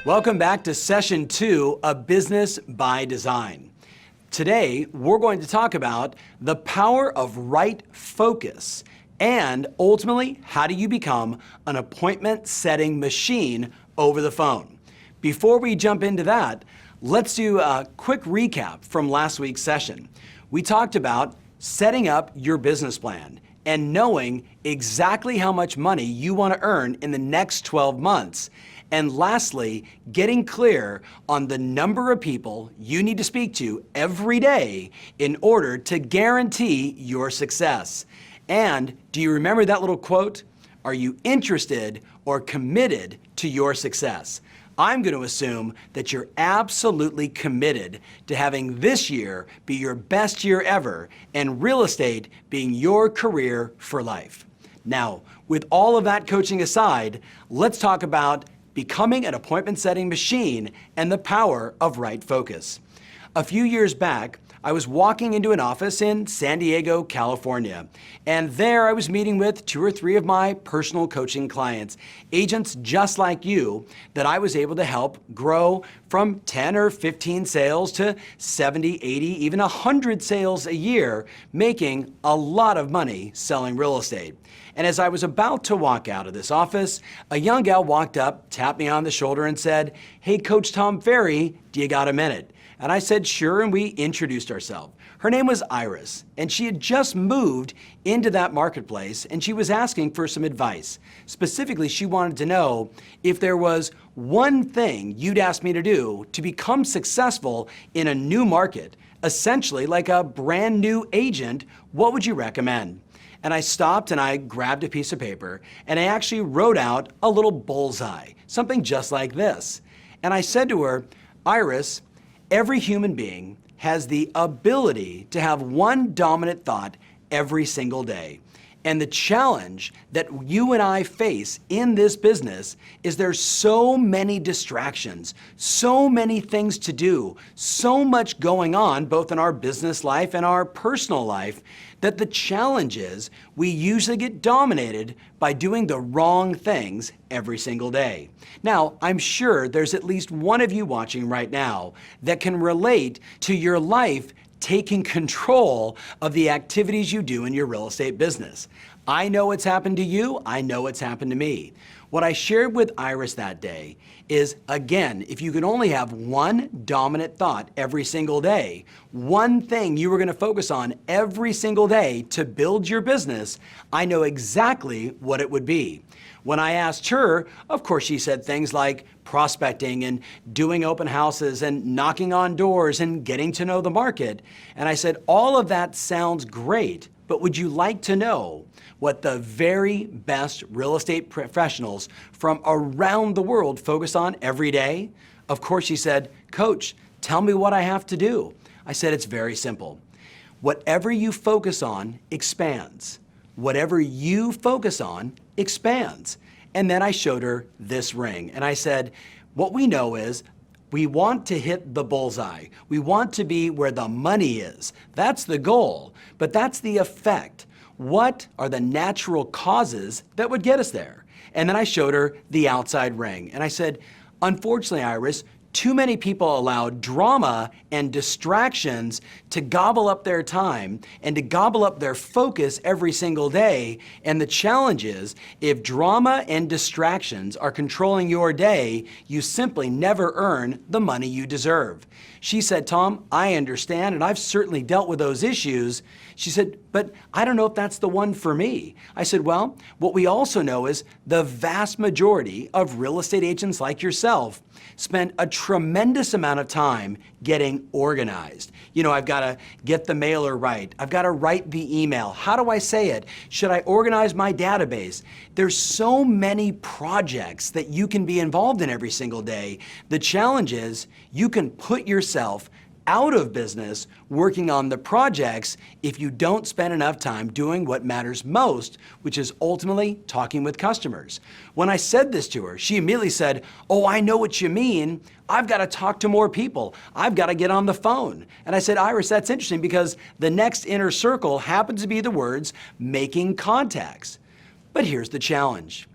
Welcome back to session 2 of Business by Design. Today, we're going to talk about the power of right focus and ultimately, how do you become an appointment setting machine over the phone? Before we jump into that, let's do a quick recap from last week's session. We talked about setting up your business plan and knowing exactly how much money you want to earn in the next 12 months. And lastly, getting clear on the number of people you need to speak to every day in order to guarantee your success. And do you remember that little quote? Are you interested or committed to your success? I'm going to assume that you're absolutely committed to having this year be your best year ever and real estate being your career for life. Now, with all of that coaching aside, let's talk about becoming an appointment setting machine and the power of right focus. A few years back, I was walking into an office in San Diego, California, and there I was meeting with 2 or 3 of my personal coaching clients, agents just like you, that I was able to help grow from 10 or 15 sales to 70, 80, even 100 sales a year, making a lot of money selling real estate. And as I was about to walk out of this office, a young gal walked up, tapped me on the shoulder and said, "Hey, Coach Tom Ferry, do you got a minute?" And I said, "Sure," and we introduced ourselves. Her name was Iris, and she had just moved into that marketplace, and she was asking for some advice. Specifically, she wanted to know if there was one thing you'd ask me to do to become successful in a new market, essentially like a brand new agent, what would you recommend? And I stopped and I grabbed a piece of paper, and I actually wrote out a little bullseye, something just like this. And I said to her, "Iris, every human being has the ability to have one dominant thought every single day. And the challenge that you and I face in this business is there's so many distractions, so many things to do, so much going on both in our business life and our personal life, that the challenge is we usually get dominated by doing the wrong things every single day." Now, I'm sure there's at least one of you watching right now that can relate to your life taking control of the activities you do in your real estate business. I know it's happened to you. I know it's happened to me. What I shared with Iris that day is, again, if you could only have one dominant thought every single day, one thing you were going to focus on every single day to build your business, I know exactly what it would be. When I asked her, of course, she said things like prospecting and doing open houses and knocking on doors and getting to know the market. And I said, all of that sounds great, but would you like to know what the very best real estate professionals from around the world focus on every day? Of course, she said, "Coach, tell me what I have to do." I said, it's very simple. Whatever you focus on expands. Whatever you focus on expands. And then I showed her this ring and I said, what we know is we want to hit the bullseye. We want to be where the money is. That's the goal, but that's the effect. What are the natural causes that would get us there? And then I showed her the outside ring and I said, unfortunately, Iris, too many people allow drama and distractions to gobble up their time and to gobble up their focus every single day. And the challenge is, if drama and distractions are controlling your day, you simply never earn the money you deserve. She said, "Tom, I understand, and I've certainly dealt with those issues." She said, "But I don't know if that's the one for me." I said, "Well, what we also know is the vast majority of real estate agents like yourself spend a tremendous amount of time getting organized. You know, I've got to get the mailer right. I've got to write the email. How do I say it? Should I organize my database?" There's so many projects that you can be involved in every single day. The challenge is you can put yourself out of business working on the projects if you don't spend enough time doing what matters most, which is ultimately talking with customers. When I said this to her, she immediately said, "Oh, I know what you mean. I've got to talk to more people. I've got to get on the phone." And I said, "Iris, that's interesting because the next inner circle happens to be the words making contacts." But here's the challenge.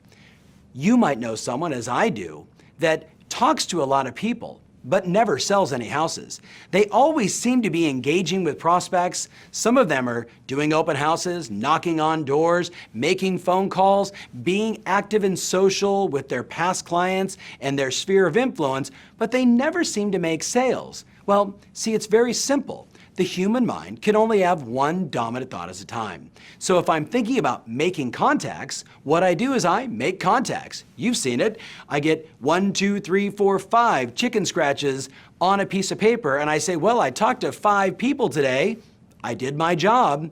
You might know someone, as I do, that talks to a lot of people, but never sells any houses. They always seem to be engaging with prospects. Some of them are doing open houses, knocking on doors, making phone calls, being active and social with their past clients and their sphere of influence, but they never seem to make sales. Well, see, it's very simple. The human mind can only have one dominant thought at a time. So if I'm thinking about making contacts, what I do is I make contacts. You've seen it. I get 1, 2, 3, 4, 5 chicken scratches on a piece of paper, and I say, well, I talked to 5 people today. I did my job.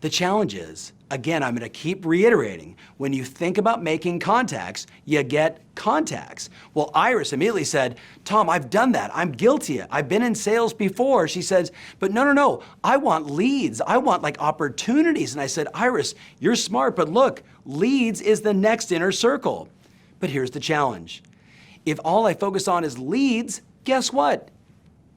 The challenge is, again, I'm going to keep reiterating, when you think about making contacts, you get contacts. Well, Iris immediately said, Tom, I've done that. I'm guilty. I've been in sales before. She says, but no. I want leads. I want like opportunities. And I said, Iris, you're smart, but look, leads is the next inner circle. But here's the challenge. If all I focus on is leads, guess what?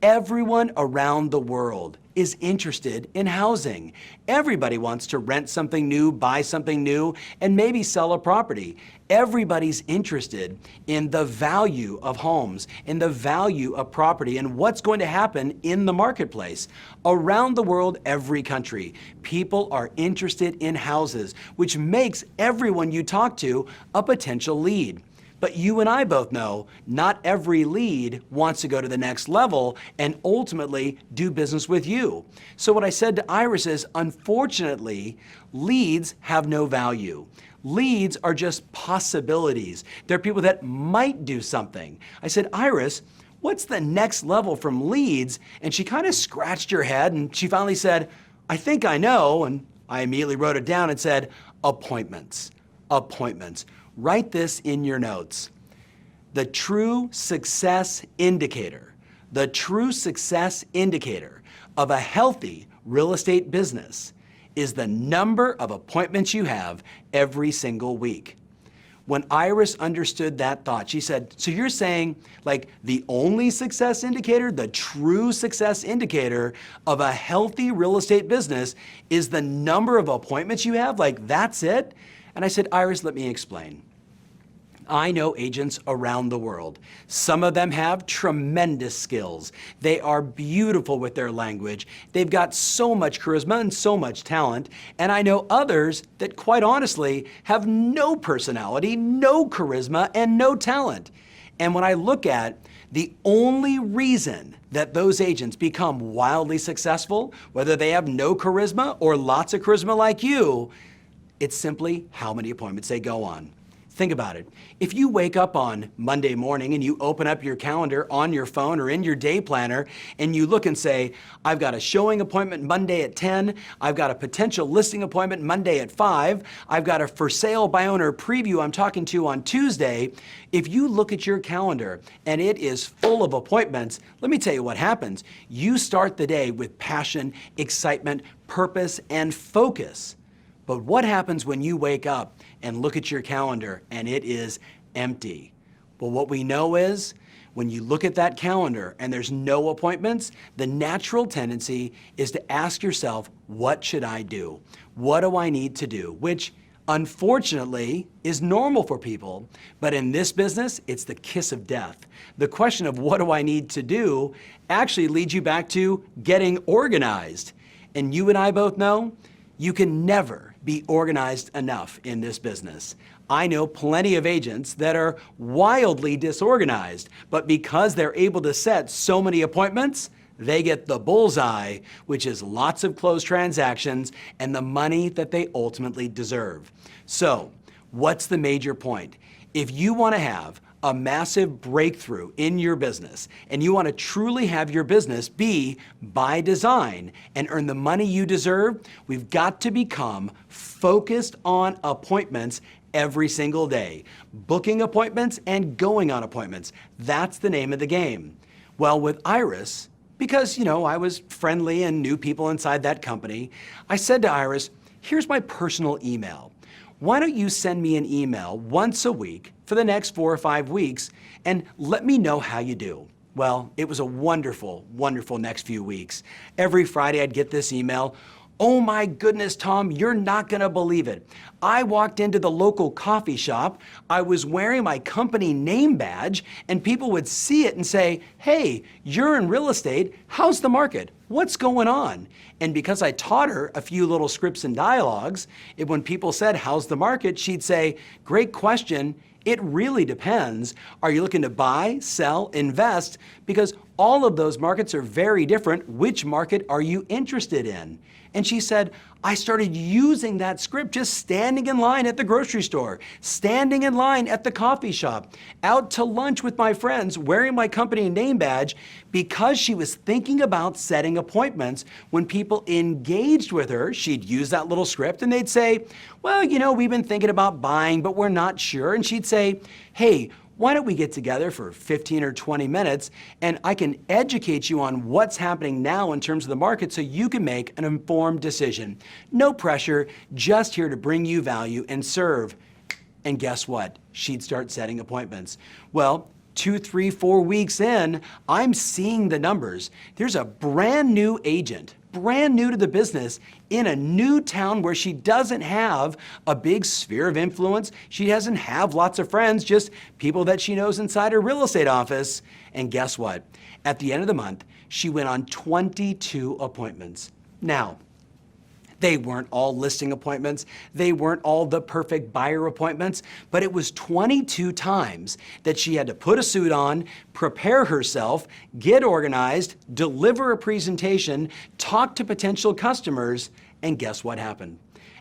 Everyone around the world is interested in housing. Everybody wants to rent something new, buy something new, and maybe sell a property. Everybody's interested in the value of homes, in the value of property, and what's going to happen in the marketplace. Around the world, every country, people are interested in houses, which makes everyone you talk to a potential lead. But you and I both know not every lead wants to go to the next level and ultimately do business with you. So what I said to Iris is, unfortunately, leads have no value. Leads are just possibilities. They're people that might do something. I said, Iris, what's the next level from leads? And she kind of scratched her head and she finally said, I think I know. And I immediately wrote it down and said, appointments. Appointments. Write this in your notes. The true success indicator of a healthy real estate business is the number of appointments you have every single week. When Iris understood that thought, she said, so you're saying like the only success indicator, the true success indicator of a healthy real estate business is the number of appointments you have? Like that's it? And I said, Iris, let me explain. I know agents around the world. Some of them have tremendous skills. They are beautiful with their language. They've got so much charisma and so much talent. And I know others that quite honestly have no personality, no charisma, and no talent. And when I look at the only reason that those agents become wildly successful, whether they have no charisma or lots of charisma like you, it's simply how many appointments they go on. Think about it. If you wake up on Monday morning and you open up your calendar on your phone or in your day planner and you look and say, I've got a showing appointment Monday at 10, I've got a potential listing appointment Monday at 5, I've got a for sale by owner preview I'm talking to on Tuesday. If you look at your calendar and it is full of appointments, let me tell you what happens. You start the day with passion, excitement, purpose, and focus. But what happens when you wake up and look at your calendar and it is empty? Well, what we know is when you look at that calendar and there's no appointments, the natural tendency is to ask yourself, what should I do? What do I need to do? Which unfortunately is normal for people, but in this business, it's the kiss of death. The question of what do I need to do actually leads you back to getting organized. And you and I both know you can never be organized enough in this business. I know plenty of agents that are wildly disorganized, but because they're able to set so many appointments, they get the bullseye, which is lots of closed transactions and the money that they ultimately deserve. So, what's the major point? If you want to have a massive breakthrough in your business and you want to truly have your business be by design and earn the money you deserve, we've got to become focused on appointments every single day. Booking appointments and going on appointments. That's the name of the game. Well, with Iris, because I was friendly and knew people inside that company, I said to Iris, here's my personal email. Why don't you send me an email once a week for the next 4 or 5 weeks and let me know how you do? Well, it was a wonderful, wonderful next few weeks. Every Friday I'd get this email. Oh my goodness, Tom, you're not gonna believe it. I walked into the local coffee shop, I was wearing my company name badge, and people would see it and say, hey, you're in real estate, how's the market? What's going on? And because I taught her a few little scripts and dialogues, when people said, how's the market? She'd say, great question. It really depends. Are you looking to buy, sell, invest? Because all of those markets are very different. Which market are you interested in? And she said, I started using that script just standing in line at the grocery store, standing in line at the coffee shop, out to lunch with my friends, wearing my company name badge, because she was thinking about setting appointments. When people engaged with her, she'd use that little script and they'd say, well, you know, we've been thinking about buying, but we're not sure. And she'd say, hey, why don't we get together for 15 or 20 minutes and I can educate you on what's happening now in terms of the market so you can make an informed decision. No pressure, just here to bring you value and serve. And guess what? She'd start setting appointments. Well, 2, 3, 4 weeks in, I'm seeing the numbers. There's a brand new agent, brand new to the business, in a new town where she doesn't have a big sphere of influence. She doesn't have lots of friends, just people that she knows inside her real estate office. And guess what? At the end of the month, she went on 22 appointments. Now, they weren't all listing appointments. They weren't all the perfect buyer appointments, but it was 22 times that she had to put a suit on, prepare herself, get organized, deliver a presentation, talk to potential customers, and guess what happened?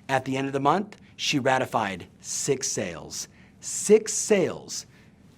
At the end of the month, she ratified 6 sales. 6 sales.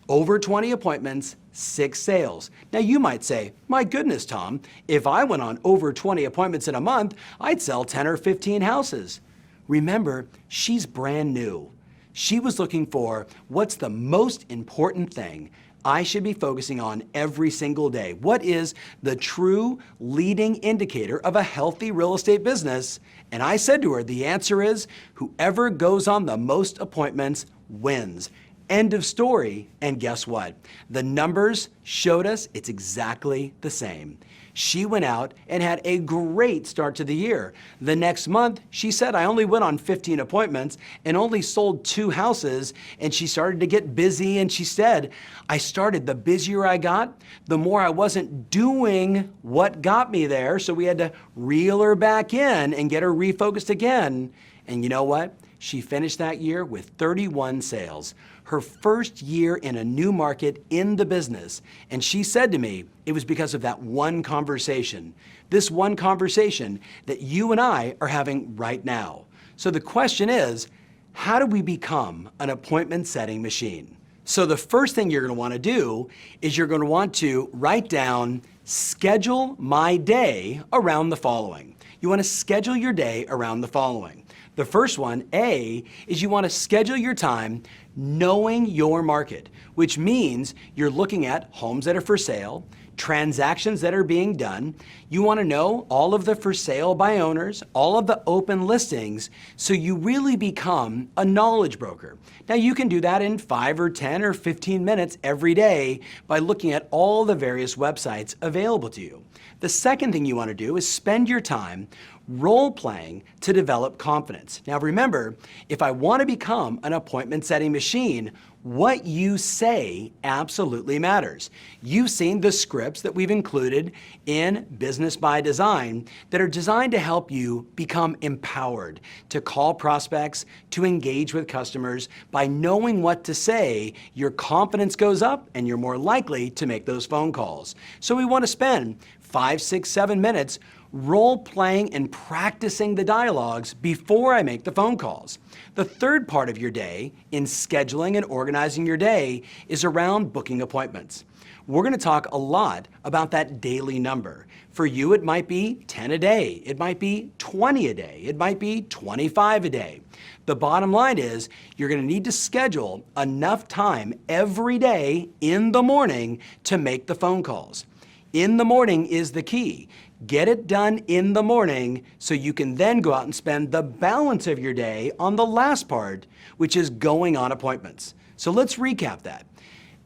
Over 20 appointments, 6 sales. Now you might say, my goodness, Tom, if I went on over 20 appointments in a month, I'd sell 10 or 15 houses. Remember, she's brand new. She was looking for what's the most important thing I should be focusing on every single day. What is the true leading indicator of a healthy real estate business? And I said to her, the answer is whoever goes on the most appointments wins. End of story. And guess what? The numbers showed us it's exactly the same. She went out and had a great start to the year. The next month, she said, I only went on 15 appointments and only sold 2 houses. And she started to get busy. And she said, the busier I got, the more I wasn't doing what got me there. So we had to reel her back in and get her refocused again. And you know what? She finished that year with 31 sales, her first year in a new market in the business. And she said to me, it was because of that one conversation, this one conversation that you and I are having right now. So the question is, how do we become an appointment setting machine? So the first thing you're going to want to do is you're going to want to write down, schedule my day around the following. You want to schedule your day around the following. The first one, A, is you want to schedule your time knowing your market, which means you're looking at homes that are for sale, transactions that are being done. You want to know all of the for sale by owners, all of the open listings, so you really become a knowledge broker. Now you can do that in 5 or 10 or 15 minutes every day by looking at all the various websites available to you. The second thing you want to do is spend your time role-playing to develop confidence. Now remember, if I want to become an appointment setting machine, what you say absolutely matters. You've seen the scripts that we've included in Business by Design that are designed to help you become empowered to call prospects, to engage with customers. By knowing what to say, your confidence goes up and you're more likely to make those phone calls. So we want to spend 5, 6, 7 minutes role-playing and practicing the dialogues before I make the phone calls. The third part of your day in scheduling and organizing your day is around booking appointments. We're going to talk a lot about that daily number. For you, it might be 10 a day. It might be 20 a day. It might be 25 a day. The bottom line is you're going to need to schedule enough time every day in the morning to make the phone calls. In the morning is the key. Get it done in the morning so you can then go out and spend the balance of your day on the last part, which is going on appointments. So let's recap that.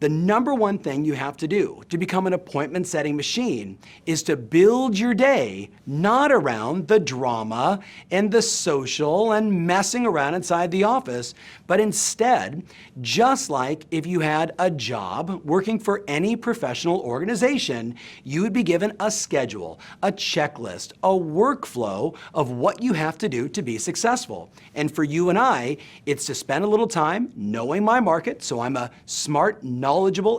The number one thing you have to do to become an appointment setting machine is to build your day not around the drama and the social and messing around inside the office, but instead, just like if you had a job working for any professional organization, you would be given a schedule, a checklist, a workflow of what you have to do to be successful. And for you and I, it's to spend a little time knowing my market, so I'm a smart, knowledgeable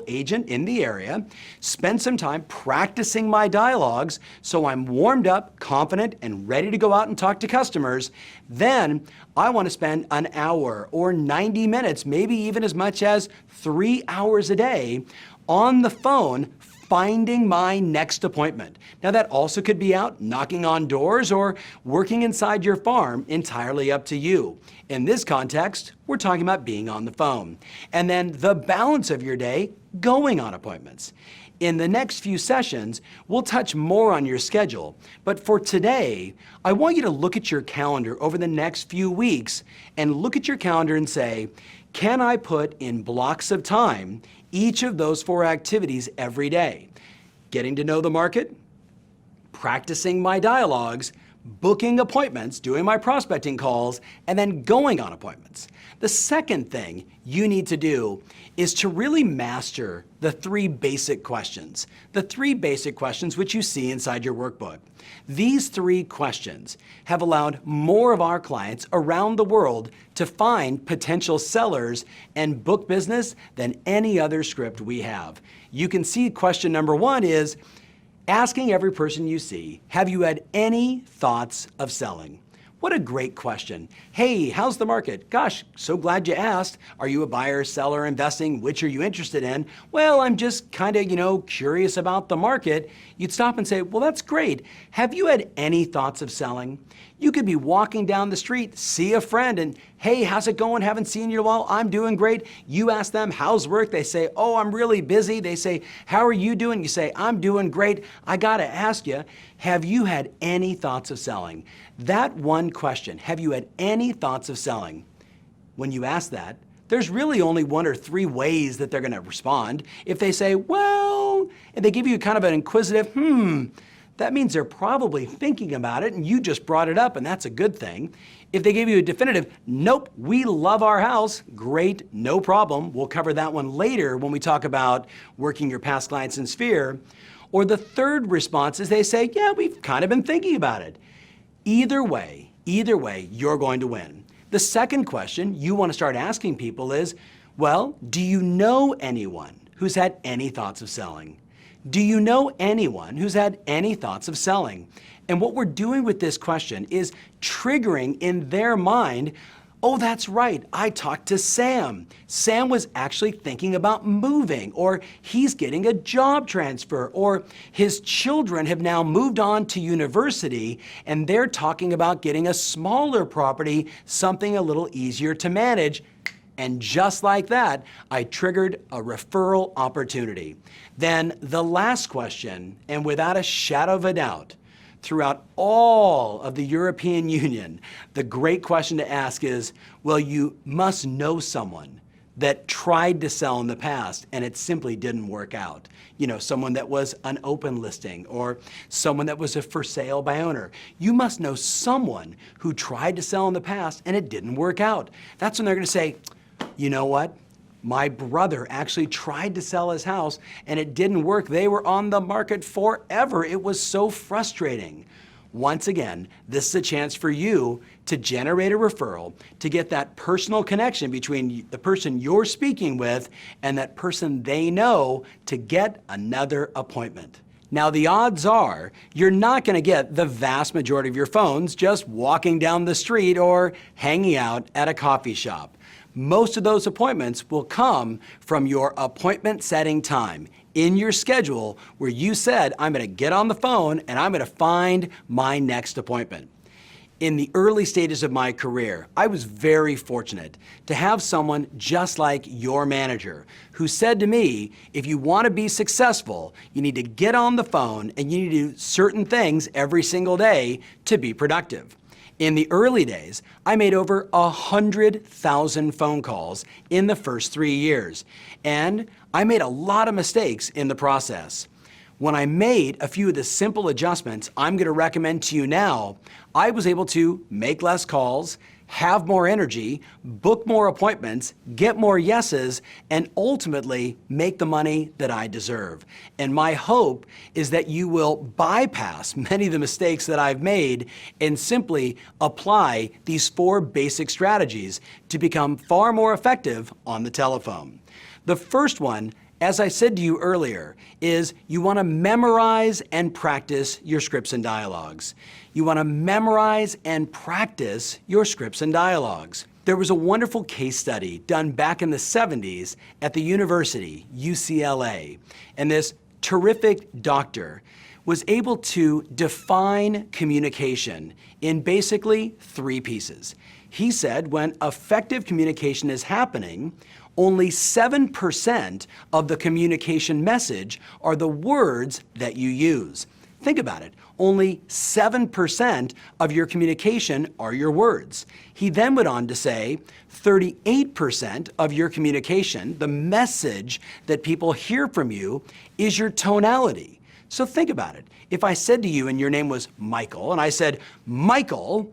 agent in the area, spend some time practicing my dialogues so I'm warmed up, confident, and ready to go out and talk to customers. Then I want to spend an hour or 90 minutes, maybe even as much as 3 hours a day on the phone finding my next appointment. Now that also could be out knocking on doors or working inside your farm, entirely up to you. In this context, we're talking about being on the phone. And then the balance of your day going on appointments. In the next few sessions, we'll touch more on your schedule. But for today, I want you to look at your calendar over the next few weeks and look at your calendar and say, can I put in blocks of time each of those 4 activities every day? Getting to know the market, practicing my dialogues, booking appointments, doing my prospecting calls, and then going on appointments. The second thing you need to do is to really master the 3 basic questions. The 3 basic questions which you see inside your workbook. These 3 questions have allowed more of our clients around the world to find potential sellers and book business than any other script we have. You can see question number 1 is, asking every person you see, have you had any thoughts of selling? What a great question. Hey, how's the market? Gosh, so glad you asked. Are you a buyer, seller, investing? Which are you interested in? Well, I'm just kind of, curious about the market. You'd stop and say, well, that's great. Have you had any thoughts of selling? You could be walking down the street, see a friend, and hey, how's it going? Haven't seen you in a while. I'm doing great. You ask them, how's work? They say, oh, I'm really busy. They say, how are you doing? You say, I'm doing great. I got to ask you, have you had any thoughts of selling? That one question, have you had any thoughts of selling? When you ask that, there's really only 1 or 3 ways that they're going to respond. If they say, well, and they give you kind of an inquisitive, that means they're probably thinking about it and you just brought it up and that's a good thing. If they give you a definitive, nope, we love our house, great, no problem. We'll cover that one later when we talk about working your past clients in Sphere. Or the third response is they say, yeah, we've kind of been thinking about it. Either way, you're going to win. The second question you want to start asking people is, well, do you know anyone who's had any thoughts of selling? Do you know anyone who's had any thoughts of selling? And what we're doing with this question is triggering in their mind, oh, that's right, I talked to Sam. Sam was actually thinking about moving, or he's getting a job transfer, or his children have now moved on to university and they're talking about getting a smaller property, something a little easier to manage. And just like that, I triggered a referral opportunity. Then the last question, and without a shadow of a doubt, throughout all of the European Union, the great question to ask is, well, you must know someone that tried to sell in the past and it simply didn't work out. Someone that was an open listing or someone that was a for sale by owner. You must know someone who tried to sell in the past and it didn't work out. That's when they're gonna say, you know what? My brother actually tried to sell his house and it didn't work. They were on the market forever. It was so frustrating. Once again, this is a chance for you to generate a referral, to get that personal connection between the person you're speaking with and that person they know to get another appointment. Now, the odds are you're not going to get the vast majority of your phones just walking down the street or hanging out at a coffee shop. Most of those appointments will come from your appointment setting time in your schedule where you said, I'm going to get on the phone and I'm going to find my next appointment. In the early stages of my career, I was very fortunate to have someone just like your manager who said to me, if you want to be successful, you need to get on the phone and you need to do certain things every single day to be productive. In the early days, I made over 100,000 phone calls in the first 3 years, and I made a lot of mistakes in the process. When I made a few of the simple adjustments I'm going to recommend to you now, I was able to make less calls, have more energy, book more appointments, get more yeses, and ultimately make the money that I deserve. And my hope is that you will bypass many of the mistakes that I've made and simply apply these 4 basic strategies to become far more effective on the telephone. The first one, as I said to you earlier, is you want to memorize and practice your scripts and dialogues. You want to memorize and practice your scripts and dialogues. There was a wonderful case study done back in the 70s at the university, UCLA, and this terrific doctor was able to define communication in basically 3 pieces. He said when effective communication is happening, only 7% of the communication message are the words that you use. Think about it. Only 7% of your communication are your words. He then went on to say 38% of your communication, the message that people hear from you, is your tonality. So think about it. If I said to you and your name was Michael, and I said, Michael,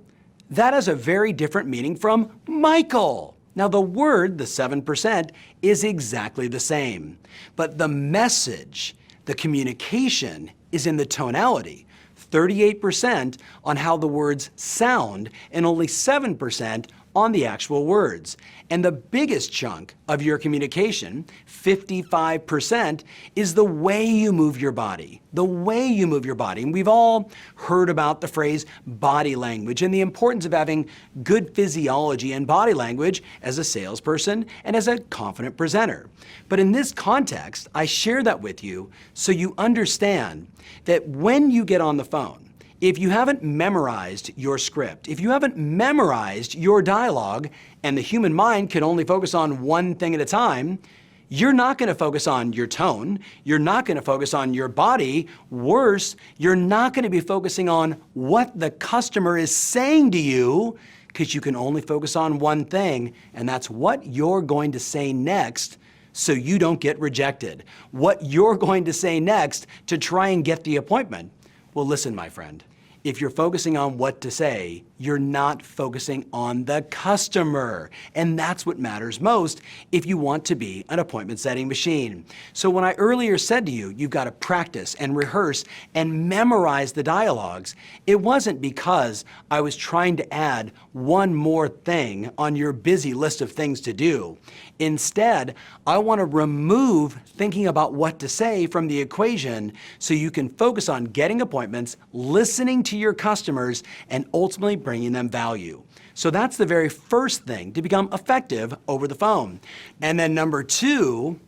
that has a very different meaning from Michael. Now the word, the 7%, is exactly the same, but the message, the communication, is in the tonality. 38% on how the words sound and only 7% on the actual words. And the biggest chunk of your communication, 55%, is the way you move your body. The way you move your body. And we've all heard about the phrase body language and the importance of having good physiology and body language as a salesperson and as a confident presenter. But in this context, I share that with you so you understand that when you get on the phone, if you haven't memorized your script, if you haven't memorized your dialogue, and the human mind can only focus on one thing at a time, you're not going to focus on your tone, you're not going to focus on your body. Worse, you're not going to be focusing on what the customer is saying to you, because you can only focus on one thing, and that's what you're going to say next so you don't get rejected. What you're going to say next to try and get the appointment. Well, listen, my friend. If you're focusing on what to say, you're not focusing on the customer. And that's what matters most if you want to be an appointment setting machine. So when I earlier said to you, you've got to practice and rehearse and memorize the dialogues, it wasn't because I was trying to add one more thing on your busy list of things to do. Instead, I want to remove thinking about what to say from the equation so you can focus on getting appointments, listening to your customers, and ultimately bringing them value. So that's the very first thing to become effective over the phone. And then number 2,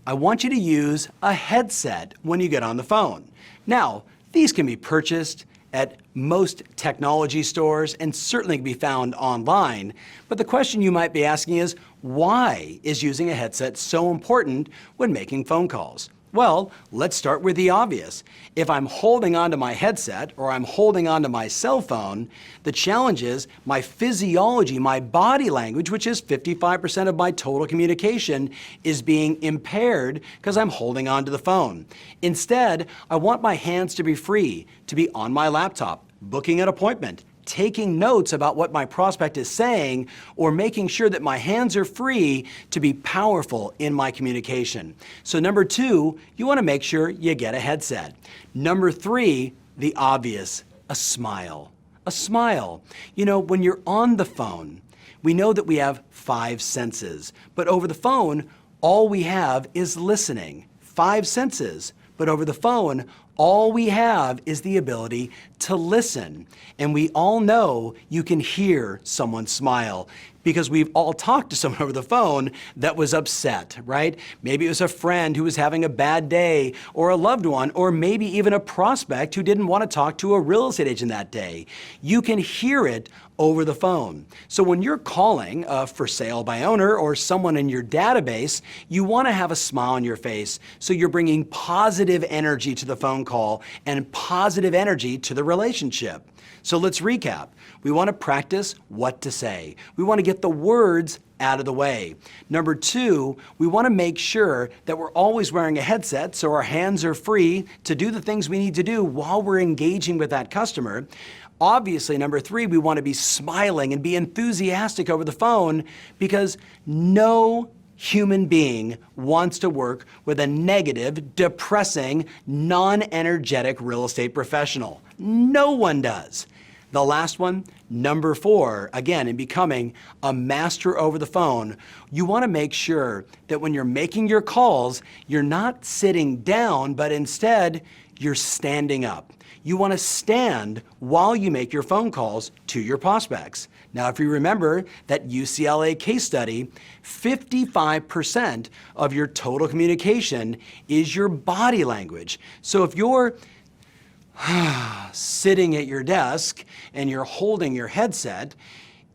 I want you to use a headset when you get on the phone. Now, these can be purchased at most technology stores and certainly can be found online. But the question you might be asking is, why is using a headset so important when making phone calls? Well, let's start with the obvious. If I'm holding onto my headset or I'm holding onto my cell phone, the challenge is my physiology, my body language, which is 55% of my total communication, is being impaired because I'm holding onto the phone. Instead, I want my hands to be free, to be on my laptop, booking an appointment, taking notes about what my prospect is saying, or making sure that my hands are free to be powerful in my communication. So number 2, you want to make sure you get a headset. Number 3, the obvious, a smile. A smile. You know, when you're on the phone, we know that we have 5 senses, but over the phone, all we have is listening. 5 senses, but over the phone, all we have is the ability to listen. And we all know you can hear someone smile because we've all talked to someone over the phone that was upset, right? Maybe it was a friend who was having a bad day, or a loved one, or maybe even a prospect who didn't want to talk to a real estate agent that day. You can hear it over the phone. So when you're calling a for sale by owner or someone in your database, you want to have a smile on your face so you're bringing positive energy to the phone phone call and positive energy to the relationship. So let's recap. We want to practice what to say. We want to get the words out of the way. Number two, we want to make sure that we're always wearing a headset so our hands are free to do the things we need to do while we're engaging with that customer. Obviously, number three, we want to be smiling and be enthusiastic over the phone because no human being wants to work with a negative, depressing, non-energetic real estate professional. No one does. The last one, number four, again, in becoming a master over the phone, you want to make sure that when you're making your calls, you're not sitting down, but instead you're standing up. You want to stand while you make your phone calls to your prospects. Now, if you remember that UCLA case study, 55% of your total communication is your body language. So if you're sitting at your desk and you're holding your headset,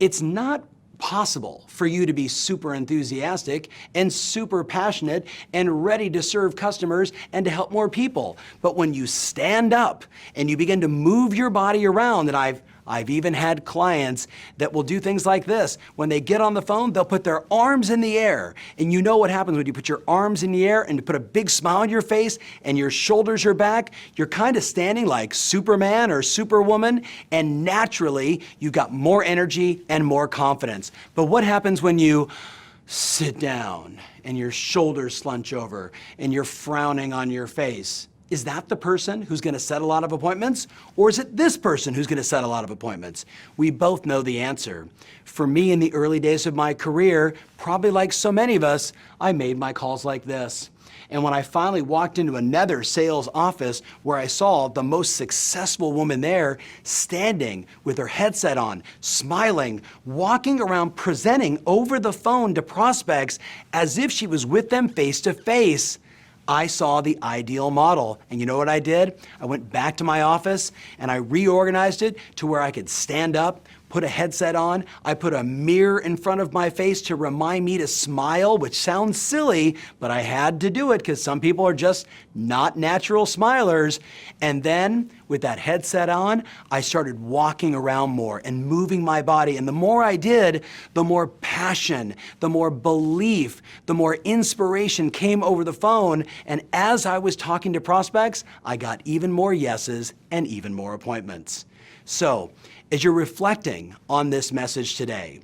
it's not possible for you to be super enthusiastic and super passionate and ready to serve customers and to help more people. But when you stand up and you begin to move your body around, and I've even had clients that will do things like this. When they get on the phone, they'll put their arms in the air. And you know what happens when you put your arms in the air and you put a big smile on your face and your shoulders are back? You're kind of standing like Superman or Superwoman, and naturally, you got more energy and more confidence. But what happens when you sit down and your shoulders slunch over and you're frowning on your face? Is that the person who's going to set a lot of appointments? Or is it this person who's going to set a lot of appointments? We both know the answer. For me, in the early days of my career, probably like so many of us, I made my calls like this. And when I finally walked into another sales office where I saw the most successful woman there standing with her headset on, smiling, walking around presenting over the phone to prospects as if she was with them face to face, I saw the ideal model. And you know what I did? I went back to my office and I reorganized it to where I could stand up, put a headset on. I put a mirror in front of my face to remind me to smile, which sounds silly, but I had to do it because some people are just not natural smilers. And then with that headset on, I started walking around more and moving my body. And the more I did, the more passion, the more belief, the more inspiration came over the phone. And as I was talking to prospects, I got even more yeses and even more appointments. So, as you're reflecting on this message today,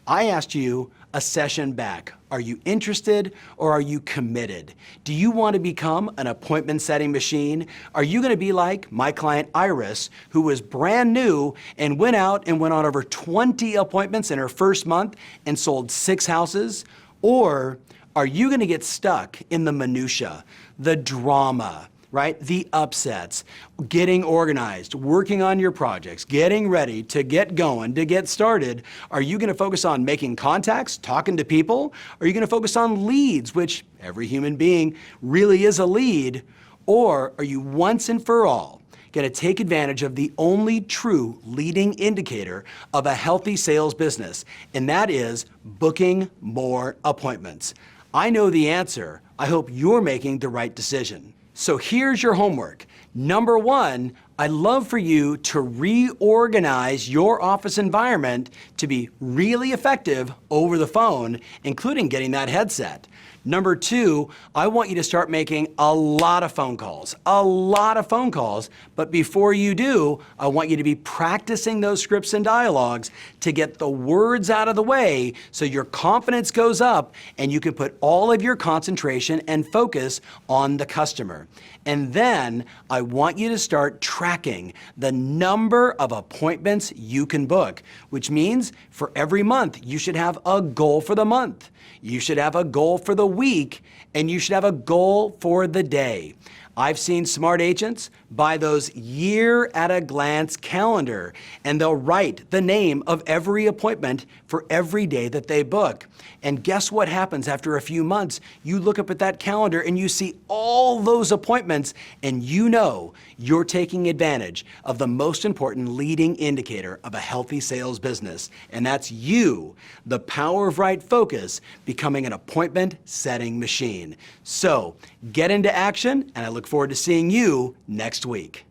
I asked you a session back. Are you interested or are you committed? Do you want to become an appointment setting machine? Are you going to be like my client Iris, who was brand new and went out and went on over 20 appointments in her first month and sold 6 houses? Or are you going to get stuck in the minutia, the drama, right? The upsets, getting organized, working on your projects, getting ready to get going, to get started? Are you going to focus on making contacts, talking to people? Are you going to focus on leads, which every human being really is a lead? Or are you once and for all going to take advantage of the only true leading indicator of a healthy sales business, and that is booking more appointments? I know the answer. I hope you're making the right decision. So here's your homework. Number one, I'd love for you to reorganize your office environment to be really effective over the phone, including getting that headset. Number two, I want you to start making a lot of phone calls, but before you do, I want you to be practicing those scripts and dialogues to get the words out of the way so your confidence goes up and you can put all of your concentration and focus on the customer. And then I want you to start tracking the number of appointments you can book, which means for every month, you should have a goal for the month. You should have a goal for the week, and you should have a goal for the day. I've seen smart agents buy those year-at-a-glance calendar, and they'll write the name of every appointment for every day that they book. And guess what happens after a few months? You look up at that calendar and you see all those appointments, and you know you're taking advantage of the most important leading indicator of a healthy sales business, and that's you, the power of right focus, becoming an appointment setting machine. So get into action, and I look forward to seeing you next week.